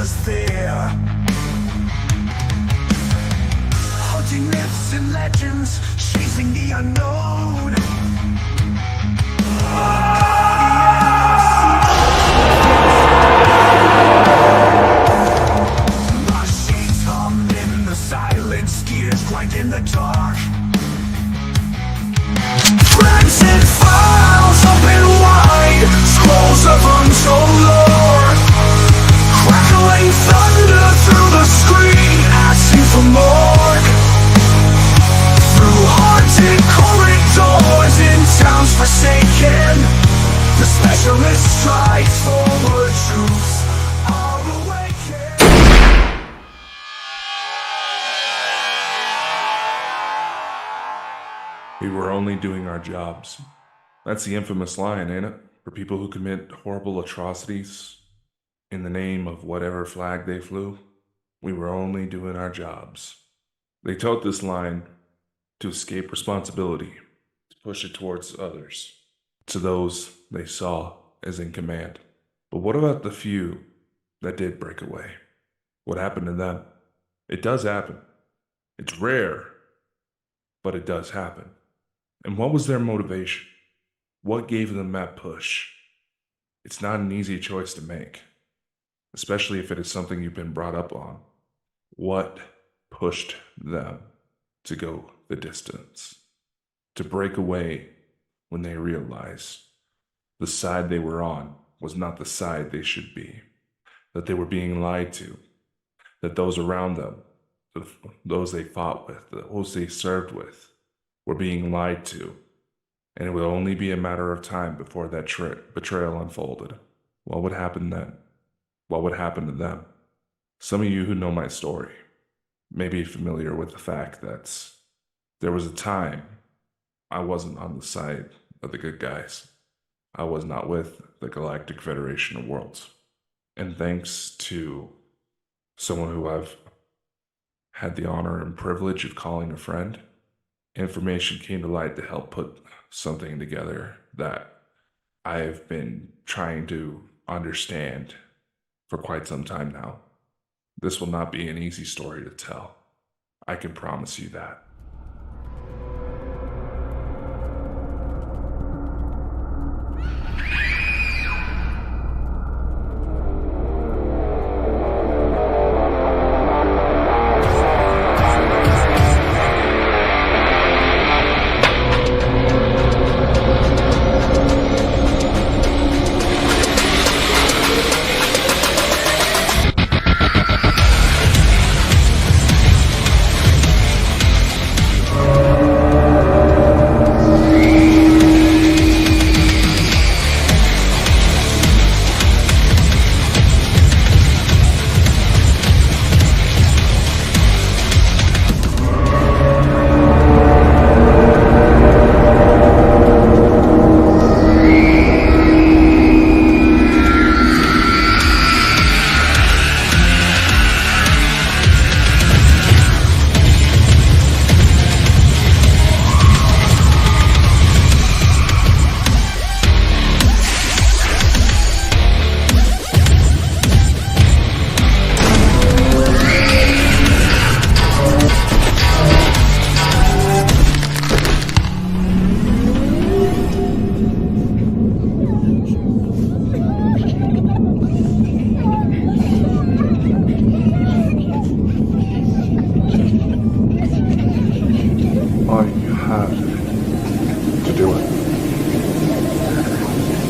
was there. Hunting myths and legends, chasing the unknown. Machines hum in the silence, gears grind in the dark. FrandsenFiles open wide, scrolls of untold lore. Crackling thunder through the screen, asking for more. Through haunted corridors in towns forsaken, the specialists strike forward, truths are awakened. We were only doing our jobs. That's the infamous line, ain't it? For people who commit horrible atrocities in the name of whatever flag they flew. We were only doing our jobs. They told this line to escape responsibility, to push it towards others, to those they saw as in command. But what about the few that did break away? What happened to them? It does happen. It's rare, but it does happen. And what was their motivation? What gave them that push? It's not an easy choice to make, especially if it is something you've been brought up on. What pushed them to go the distance? To break away when they realized the side they were on was not the side they should be, that they were being lied to, that those around them, those they fought with, those they served with, were being lied to, and it would only be a matter of time before that betrayal unfolded. What would happen then? What would happen to them? Some of you who know my story may be familiar with the fact that there was a time I wasn't on the side of the good guys. I was not with the Galactic Federation of Worlds. And thanks to someone who I've had the honor and privilege of calling a friend, information came to light to help put something together that I've been trying to understand for quite some time now. This will not be an easy story to tell. I can promise you that.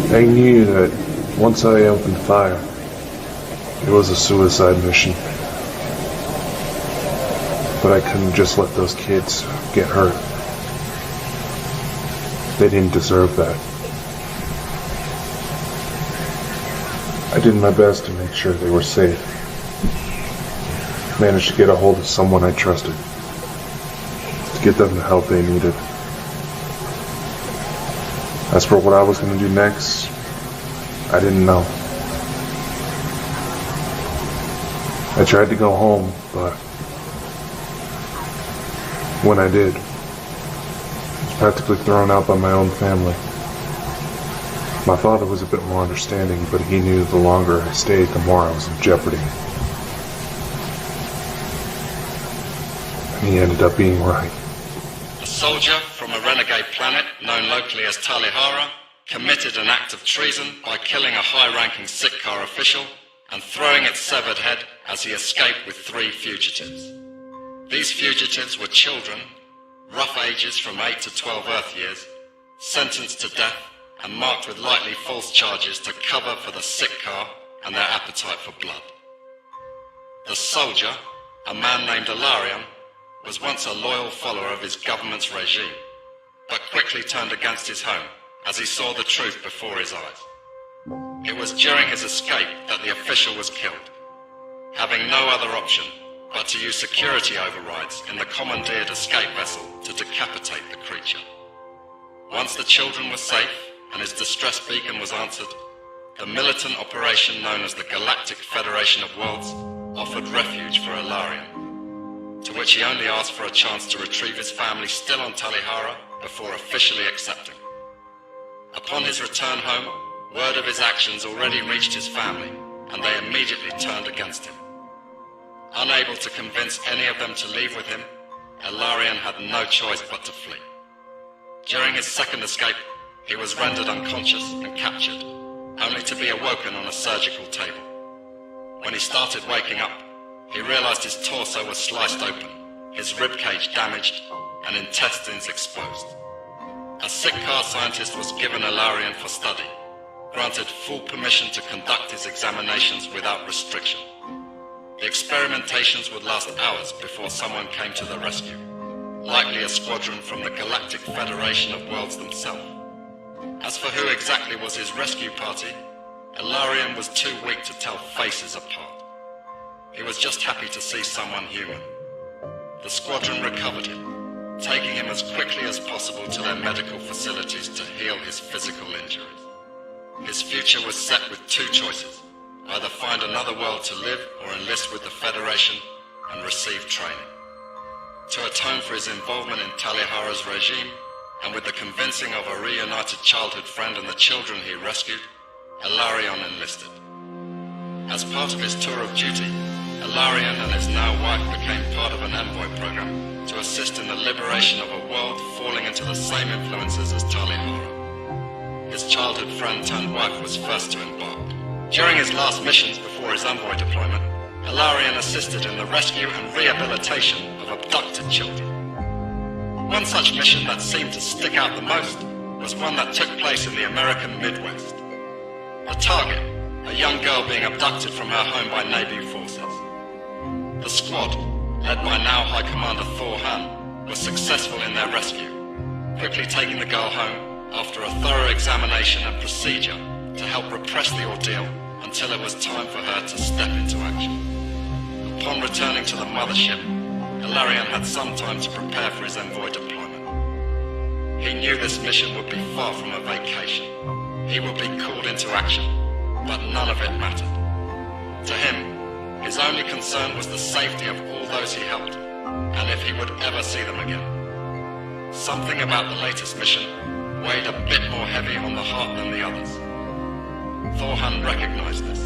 I knew that once I opened fire, it was a suicide mission. But I couldn't just let those kids get hurt. They didn't deserve that. I did my best to make sure they were safe. Managed to get a hold of someone I trusted, to get them the help they needed. As for what I was going to do next, I didn't know. I tried to go home, but when I did, I was practically thrown out by my own family. My father was a bit more understanding, but he knew the longer I stayed, the more I was in jeopardy. he ended up being right. A soldier from a renegade planet known locally as Taal Shiar committed an act of treason by killing a high-ranking Sitcar official and throwing its severed head as he escaped with 3 fugitives. These fugitives were children, rough ages from 8 to 12 Earth years, sentenced to death and marked with likely false charges to cover for the Sitcar and their appetite for blood. The soldier, a man named Elaryon, was once a loyal follower of his government's regime, but quickly turned against his home as he saw the truth before his eyes. It was during his escape that the official was killed, having no other option but to use security overrides in the commandeered escape vessel to decapitate the creature. Once the children were safe and his distress beacon was answered, the militant operation known as the Galactic Federation of Worlds offered refuge for Elaryon, to which he only asked for a chance to retrieve his family still on Taal Shiar before officially accepting. Upon his return home, word of his actions already reached his family, and they immediately turned against him. Unable to convince any of them to leave with him, Elaryon had no choice but to flee. During his second escape, he was rendered unconscious and captured, only to be awoken on a surgical table. When he started waking up, he realized his torso was sliced open, his ribcage damaged, and intestines exposed. A Sitcar scientist was given Elaryon for study, granted full permission to conduct his examinations without restriction. The experimentations would last hours before someone came to the rescue, likely a squadron from the Galactic Federation of Worlds themselves. As for who exactly was his rescue party, Elaryon was too weak to tell faces apart. He was just happy to see someone human. The squadron recovered him, taking him as quickly as possible to their medical facilities to heal his physical injuries. His future was set with 2 choices: either find another world to live or enlist with the Federation and receive training. To atone for his involvement in Taal Shiar's regime, and with the convincing of a reunited childhood friend and the children he rescued, Elaryon enlisted. As part of his tour of duty, Elaryon and his now wife became part of an envoy program to assist in the liberation of a world falling into the same influences as Taal Shiar. His childhood friend turned wife was first to embark. During his last missions before his envoy deployment, Elaryon assisted in the rescue and rehabilitation of abducted children. One such mission that seemed to stick out the most was one that took place in the American Midwest. The target, a young girl being abducted from her home by Navy forces. The squad, led by now High Commander Thor Han, was successful in their rescue, quickly taking the girl home after a thorough examination and procedure to help repress the ordeal until it was time for her to step into action. Upon returning to the mothership, Elaryon had some time to prepare for his envoy deployment. He knew this mission would be far from a vacation. He would be called into action, but none of it mattered. To him, his only concern was the safety of all those he helped, and if he would ever see them again. Something about the latest mission weighed a bit more heavy on the heart than the others. Thor Han recognized this,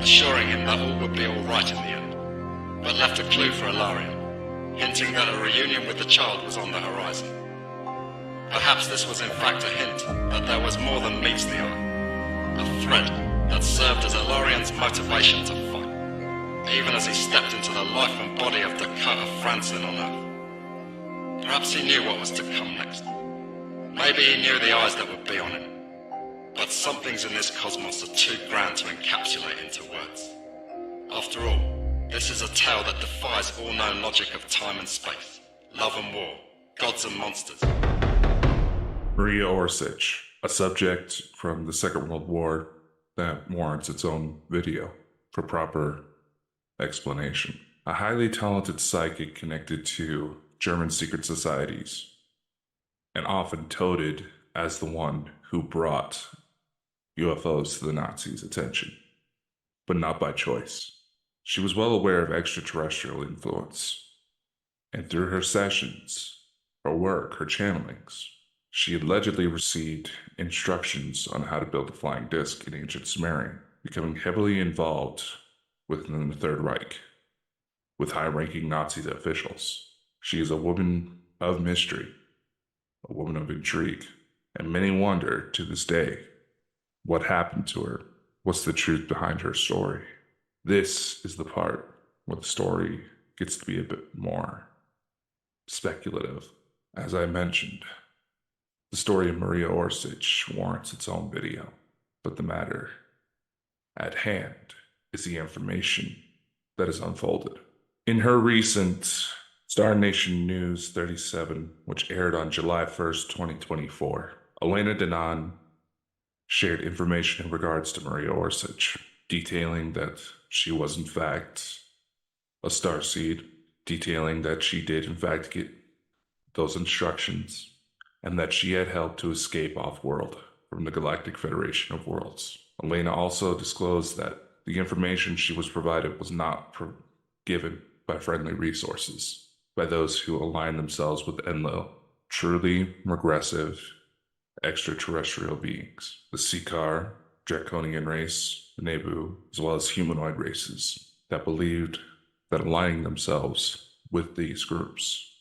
assuring him that all would be all right in the end, but left a clue for Elaryon, hinting that a reunion with the child was on the horizon. Perhaps this was in fact a hint that there was more than meets the eye, a thread that served as Elaryon's motivation to fight, even as he stepped into the life and body of the cut of Frandsen on Earth. Perhaps he knew what was to come next. Maybe he knew the eyes that would be on him, but some things in this cosmos are too grand to encapsulate into words. After all, this is a tale that defies all known logic of time and space, love and war, gods and monsters. Maria Orsich, a subject from the Second World War that warrants its own video for proper explanation. A highly talented psychic connected to German secret societies, and often touted as the one who brought UFOs to the Nazis' attention, but not by choice. She was well aware of extraterrestrial influence, and through her sessions, her work, her channelings, she allegedly received instructions on how to build a flying disc in ancient Sumerian, becoming heavily involved within the Third Reich with high-ranking Nazi officials. She is a woman of mystery, a woman of intrigue, and many wonder to this day what happened to her. What's the truth behind her story? This is the part where the story gets to be a bit more speculative. As I mentioned, the story of Maria Orsic warrants its own video, but the matter at hand is the information that is unfolded. In her recent Star Nation News 37, which aired on July 1st, 2024, Elena Denon shared information in regards to Maria Orsic, detailing that she was in fact a starseed, detailing that she did in fact get those instructions, and that she had helped to escape off-world from the Galactic Federation of Worlds. Elena also disclosed that the information she was provided was not given by friendly resources, by those who align themselves with Enlil, truly regressive extraterrestrial beings. The Seekar, Draconian race, the Nebu, as well as humanoid races that believed that aligning themselves with these groups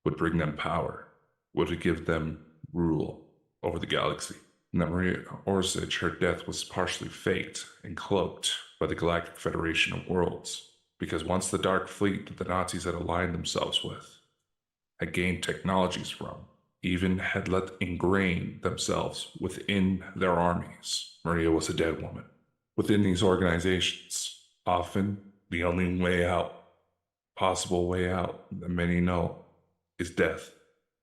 would bring them power, would give them rule over the galaxy. And that Maria Orsic, her death was partially faked and cloaked by the Galactic Federation of Worlds, because once the Dark Fleet that the Nazis had aligned themselves with had gained technologies from, even had let ingrain themselves within their armies, Maria was a dead woman. Within these organizations, often the only way out, possible way out that many know, is death,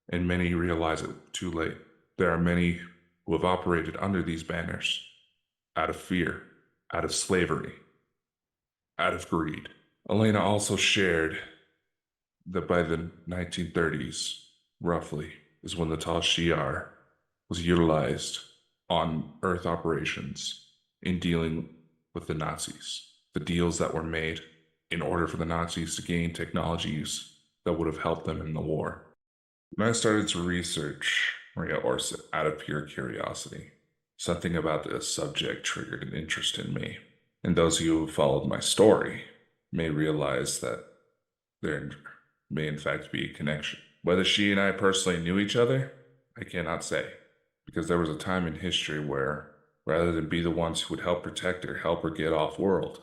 and many realize it too late. There are many who have operated under these banners out of fear, out of slavery, out of greed. Elena also shared that by the 1930s, roughly, is when the Taal Shiar was utilized on Earth operations in dealing with the Nazis. The deals that were made in order for the Nazis to gain technologies that would have helped them in the war. When I started to research Maria Orsic out of pure curiosity, something about this subject triggered an interest in me. And those of you who have followed my story may realize that there may in fact be a connection. Whether she and I personally knew each other, I cannot say, because there was a time in history where, rather than be the ones who would help protect her, help her get off-world,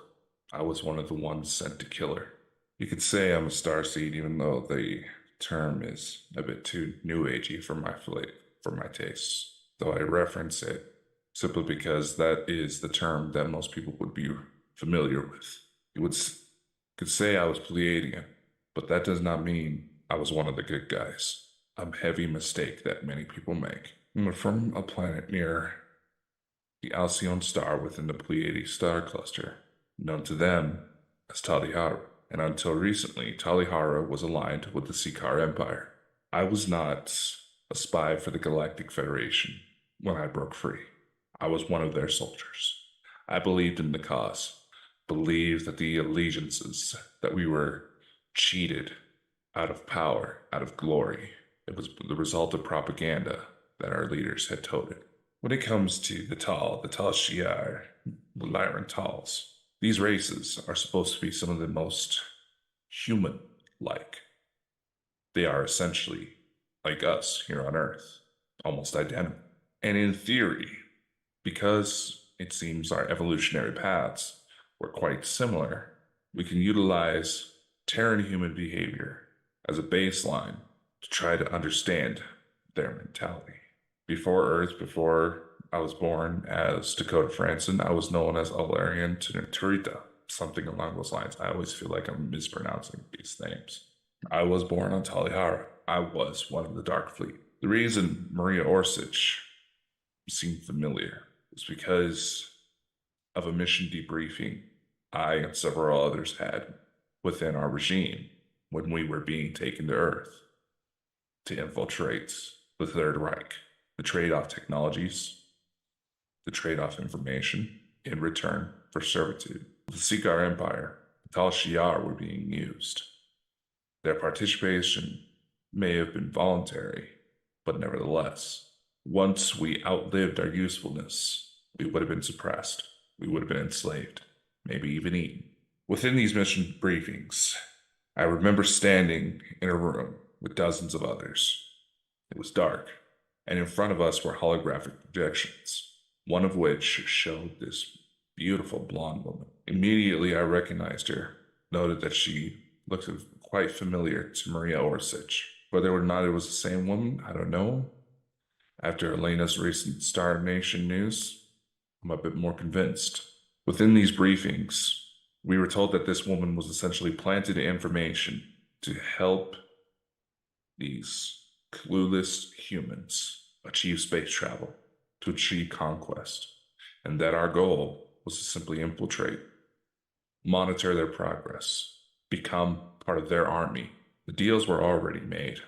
I was one of the ones sent to kill her. You could say I'm a starseed, even though the term is a bit too new agey for my tastes, though I reference it simply because that is the term that most people would be familiar with. You could say I was Pleiadian, but that does not mean I was one of the good guys. A heavy mistake that many people make. I'm from a planet near the Alcyone star within the Pleiades star cluster, known to them as Taal Shiar, and until recently, Taal Shiar was aligned with the Seekar Empire. I was not a spy for the Galactic Federation when I broke free. I was one of their soldiers. I believed in the cause, believed that the allegiances that we were cheated out of power, out of glory. It was the result of propaganda that our leaders had toted. When it comes to the Taal Shiar, the Elaryon Teuirta, these races are supposed to be some of the most human-like. They are essentially like us here on Earth, almost identical. And in theory, because it seems our evolutionary paths were quite similar, we can utilize Terran human behavior as a baseline to try to understand their mentality. Before Earth, before I was born as Dakota Franson, I was known as Elaryon Teuirta, something along those lines. I always feel like I'm mispronouncing these names. I was born on Taal Shiar. I was one of the Dark Fleet. The reason Maria Orsic seemed familiar was because of a mission debriefing I and several others had within our regime when we were being taken to Earth to infiltrate the Third Reich, the trade-off technologies, the trade-off information in return for servitude. The Seekar Empire, Taal Shiar were being used. Their participation may have been voluntary, but nevertheless, once we outlived our usefulness, we would have been suppressed. We would have been enslaved, maybe even eaten. Within these mission briefings, I remember standing in a room with dozens of others. It was dark, and in front of us were holographic projections, one of which showed this beautiful blonde woman. Immediately I recognized her, noted that she looked quite familiar to Maria Orsic. Whether or not it was the same woman, I don't know. After Elena's recent Star Nation news, I'm a bit more convinced. Within these briefings, we were told that this woman was essentially planted information to help these clueless humans achieve space travel, to achieve conquest, and that our goal was to simply infiltrate, monitor their progress, become part of their army. The deals were already made.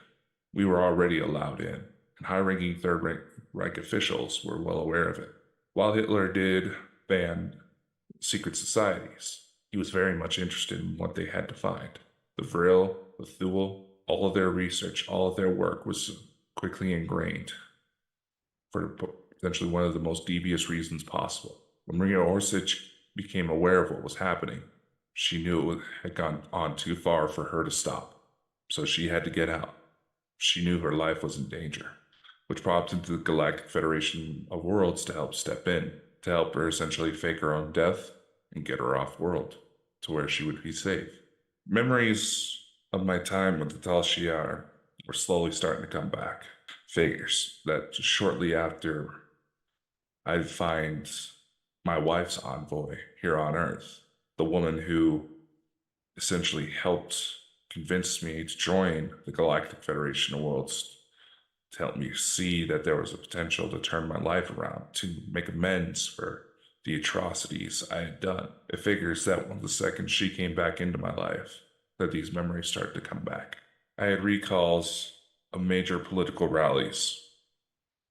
We were already allowed in, and high-ranking Third Reich officials were well aware of it. While Hitler did ban secret societies, he was very much interested in what they had to find. The Vril, the Thule, all of their research, all of their work was quickly ingrained for potentially one of the most devious reasons possible. When Maria Orsic became aware of what was happening, she knew it had gone on too far for her to stop. So she had to get out. She knew her life was in danger, which prompted the Galactic Federation of Worlds to help step in, to help her essentially fake her own death and get her off world to where she would be safe. Memories of my time with the Taal Shiar were slowly starting to come back. Figures that shortly after I'd find my wife's envoy here on Earth, the woman who essentially helped convince me to join the Galactic Federation of Worlds, to help me see that there was a potential to turn my life around, to make amends for the atrocities I had done. It figures that when the second she came back into my life, that these memories started to come back. I had recalls of major political rallies,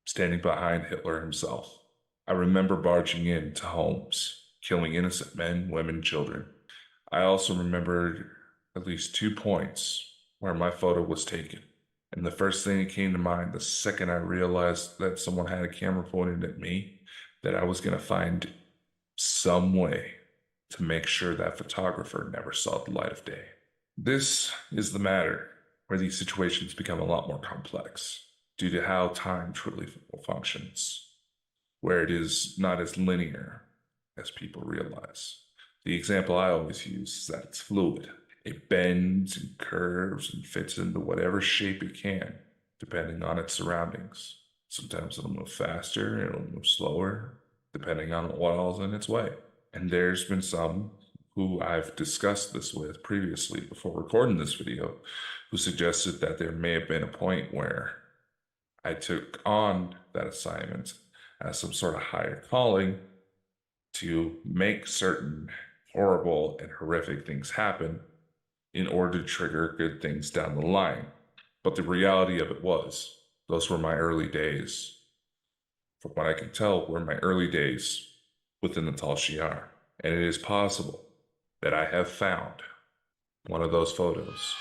standing behind Hitler himself. I remember barging into homes, killing innocent men, women, children. I also remembered at least 2 points where my photo was taken. And the first thing that came to mind the second I realized that someone had a camera pointed at me, that I was going to find some way to make sure that photographer never saw the light of day. This is the matter where these situations become a lot more complex due to how time truly functions, where it is not as linear as people realize. The example I always use is that it's fluid. It bends and curves and fits into whatever shape it can, depending on its surroundings. Sometimes it'll move faster, it'll move slower, depending on what all's in its way. And there's been some who I've discussed this with previously before recording this video, who suggested that there may have been a point where I took on that assignment as some sort of higher calling to make certain horrible and horrific things happen in order to trigger good things down the line. But the reality of it was, those were my early days. From what I can tell, were my early days within the Taal Shiar. And it is possible that I have found one of those photos.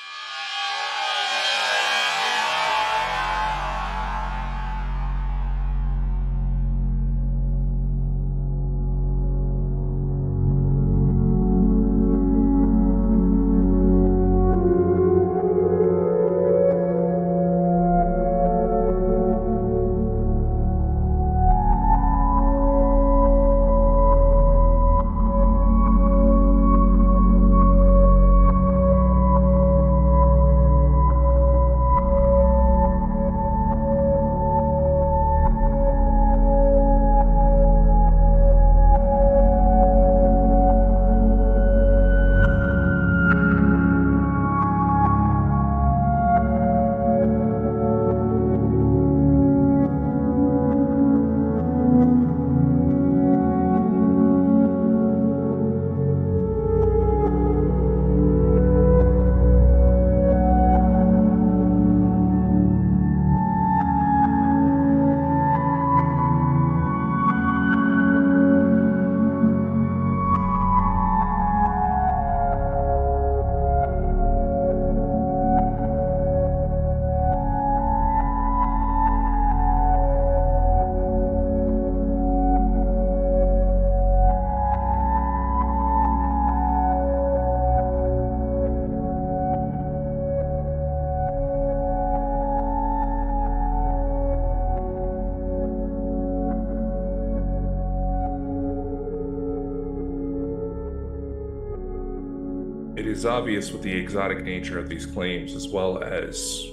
It is obvious with the exotic nature of these claims, as well as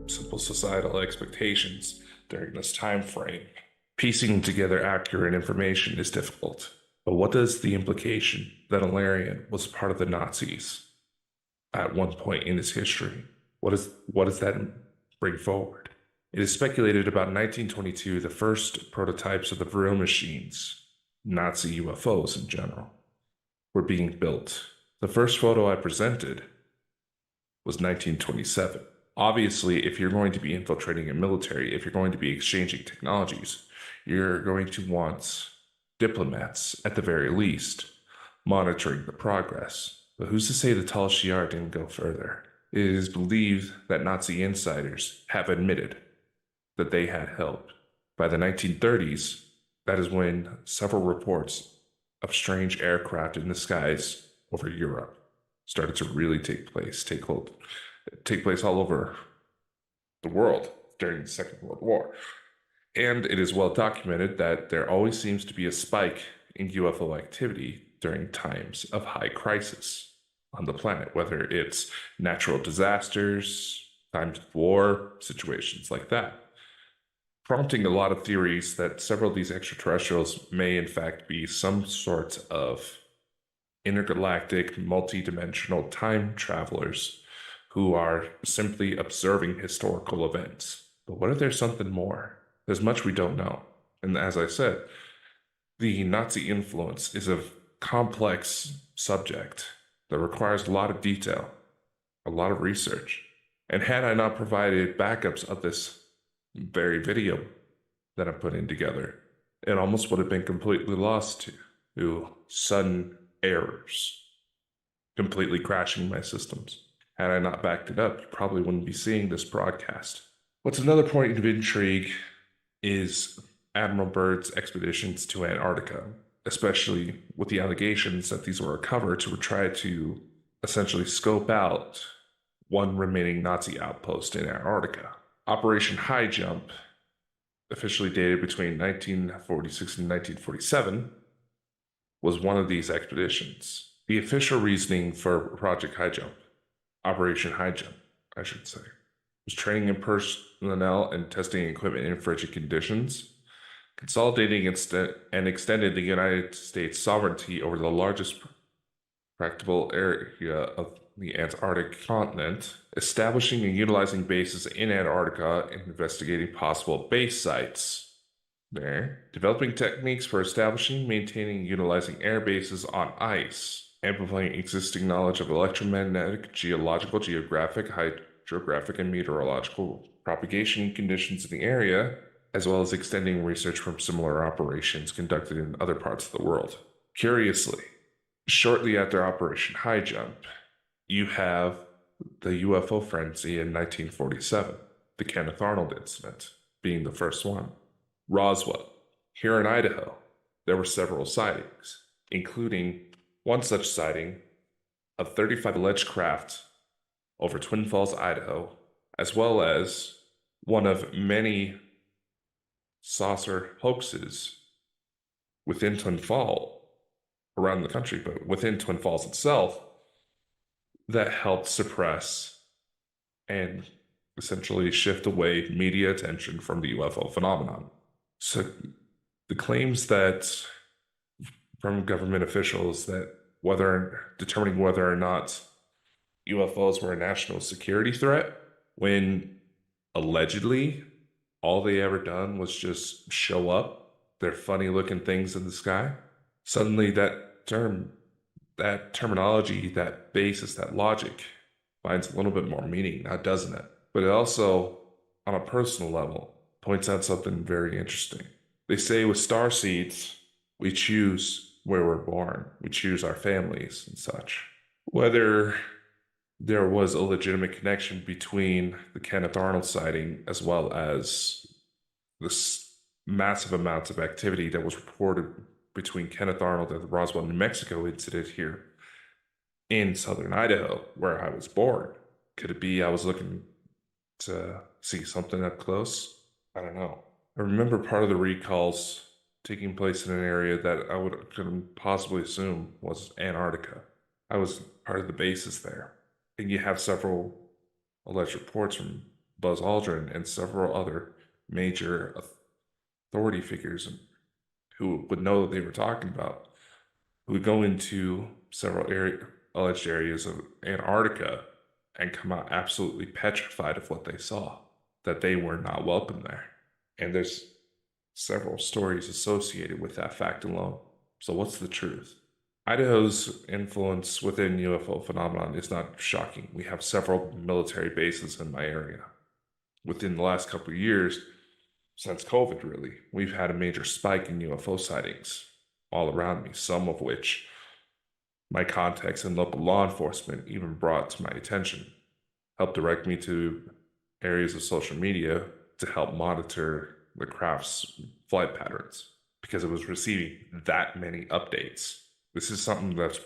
simple societal expectations during this time frame. Piecing together accurate information is difficult. But what is the implication that Elaryon was part of the Nazis at one point in his history? What does that bring forward? It is speculated about 1922 the first prototypes of the Vril machines, Nazi UFOs in general, were being built. The first photo I presented was 1927. Obviously, if you're going to be infiltrating a military, if you're going to be exchanging technologies, you're going to want diplomats, at the very least, monitoring the progress. But who's to say the Taal Shiar didn't go further? It is believed that Nazi insiders have admitted that they had help. By the 1930s, that is when several reports of strange aircraft in the skies over Europe started to really take place all over the world during the Second World War. And it is well documented that there always seems to be a spike in UFO activity during times of high crisis on the planet, whether it's natural disasters, times of war, situations like that, prompting a lot of theories that several of these extraterrestrials may in fact be some sort of intergalactic, multi-dimensional time travelers who are simply observing historical events. But what if there's something more? There's much we don't know. And as I said, the Nazi influence is a complex subject that requires a lot of detail, a lot of research. And had I not provided backups of this very video that I'm putting together, it almost would have been completely lost to sudden errors, completely crashing my systems. Had I not backed it up, you probably wouldn't be seeing this broadcast. What's another point of intrigue is Admiral Byrd's expeditions to Antarctica, especially with the allegations that these were a cover to try to essentially scope out one remaining Nazi outpost in Antarctica. Operation High Jump, officially dated between 1946 and 1947, was one of these expeditions. The official reasoning for Project High Jump, Operation High Jump, I should say, was training in personnel and testing equipment in frigid conditions, consolidating and extended the United States sovereignty over the largest practicable area of the Antarctic continent, establishing and utilizing bases in Antarctica and investigating possible base sites there, developing techniques for establishing, maintaining, and utilizing air bases on ice, amplifying existing knowledge of electromagnetic, geological, geographic, hydrographic, and meteorological propagation conditions in the area, as well as extending research from similar operations conducted in other parts of the world. Curiously, shortly after Operation High Jump, you have the UFO frenzy in 1947, the Kenneth Arnold incident being the first one. Roswell, here in Idaho, there were several sightings, including one such sighting of 35 alleged craft over Twin Falls, Idaho, as well as one of many saucer hoaxes within Twin Falls, around the country, but within Twin Falls itself, that helped suppress and essentially shift away media attention from the UFO phenomenon. So the claims that from government officials that determining whether or not UFOs were a national security threat, when allegedly all they ever done was just show up, their funny looking things in the sky, suddenly that terminology, that basis, that logic finds a little bit more meaning now, doesn't it? But it also, on a personal level, points out something very interesting. They say with starseeds, we choose where we're born. We choose our families and such. Whether there was a legitimate connection between the Kenneth Arnold sighting as well as this massive amounts of activity that was reported between Kenneth Arnold and the Roswell, New Mexico incident here in southern Idaho, where I was born. Could it be I was looking to see something up close? I don't know. I remember part of the recalls taking place in an area that I couldn't possibly assume was Antarctica. I was part of the bases there. And you have several alleged reports from Buzz Aldrin and several other major authority figures who would know what they were talking about, who would go into several alleged areas of Antarctica and come out absolutely petrified of what they saw, that they were not welcome there. And there's several stories associated with that fact alone. So what's the truth? Idaho's influence within UFO phenomenon is not shocking. We have several military bases in my area. Within the last couple of years, since COVID really, we've had a major spike in UFO sightings all around me, some of which my contacts in local law enforcement even brought to my attention, helped direct me to areas of social media to help monitor the craft's flight patterns because it was receiving that many updates. This is something that's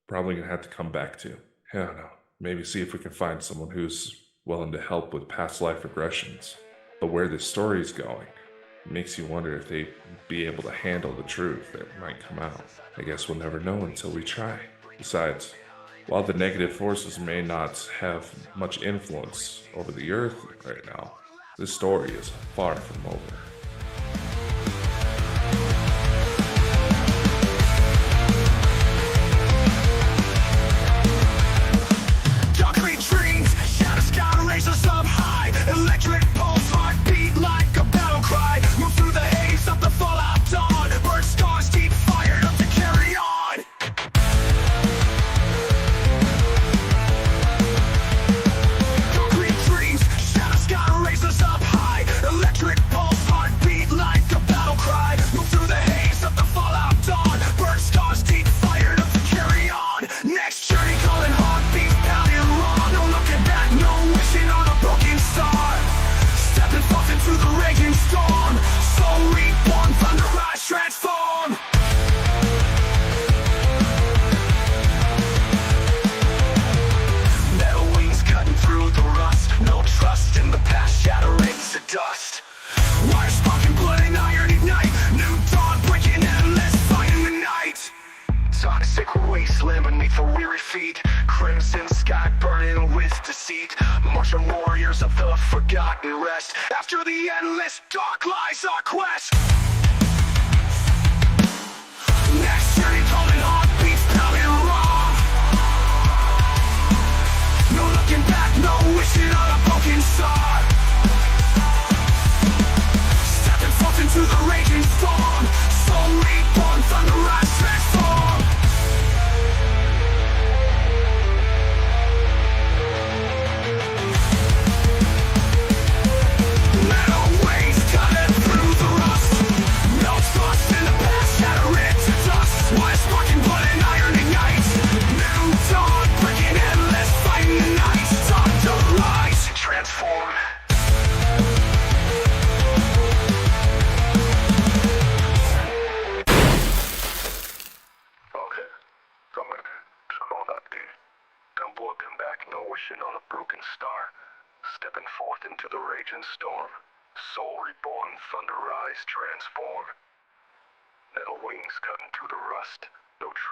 probably going to have to come back to. I don't know. Maybe see if we can find someone who's willing to help with past life regressions. But where this story is going makes you wonder if they'd be able to handle the truth that might come out. I guess we'll never know until we try. Besides, while the negative forces may not have much influence over the Earth right now, this story is far from over. Concrete dreams, shadow sky raises up high. Electric pulse, heartbeat like a battle cry. Move through the haze of the fallout dawn. Burn scars deep fired up to carry on. Concrete dreams, shadow sky raises up high. Electric pulse, heartbeat like a battle cry. Move through the haze of the fallout dawn. Burn scars deep fired up to carry on. Next journey calling heartbeats pounding wrong. No looking back, no wishing on a broken star. Stepping forth into the raging storm. Soul reborn, thunder rise, transform. Metal wings cutting through the rust. No trust in the past, shattering to dust. Wire sparking, blood and iron ignite. New dawn breaking, endless fight in the night. Toxic wasteland beneath the weary feet. Crimson sky burning with deceit. Marching warriors of the forgotten rest. After the endless dark lies our quest. Next journey calling heartbeats pounding wrong. No looking back, no wishing on a broken star. Stepping forth into the raging storm. Soul reborn, thunder rise, transform. Metal waves cutting through the rust. No trust in the past, shatter it to dust. Wire sparking, blood and iron ignite. New dawn breaking, endless fight in the night. Time to rise, transform. Okay, someone that day. Don't looking back, no wishing on a broken star. Stepping forth into the raging storm. Soul reborn, thunder rise, transform. Metal wings cutting through the rust. No trust.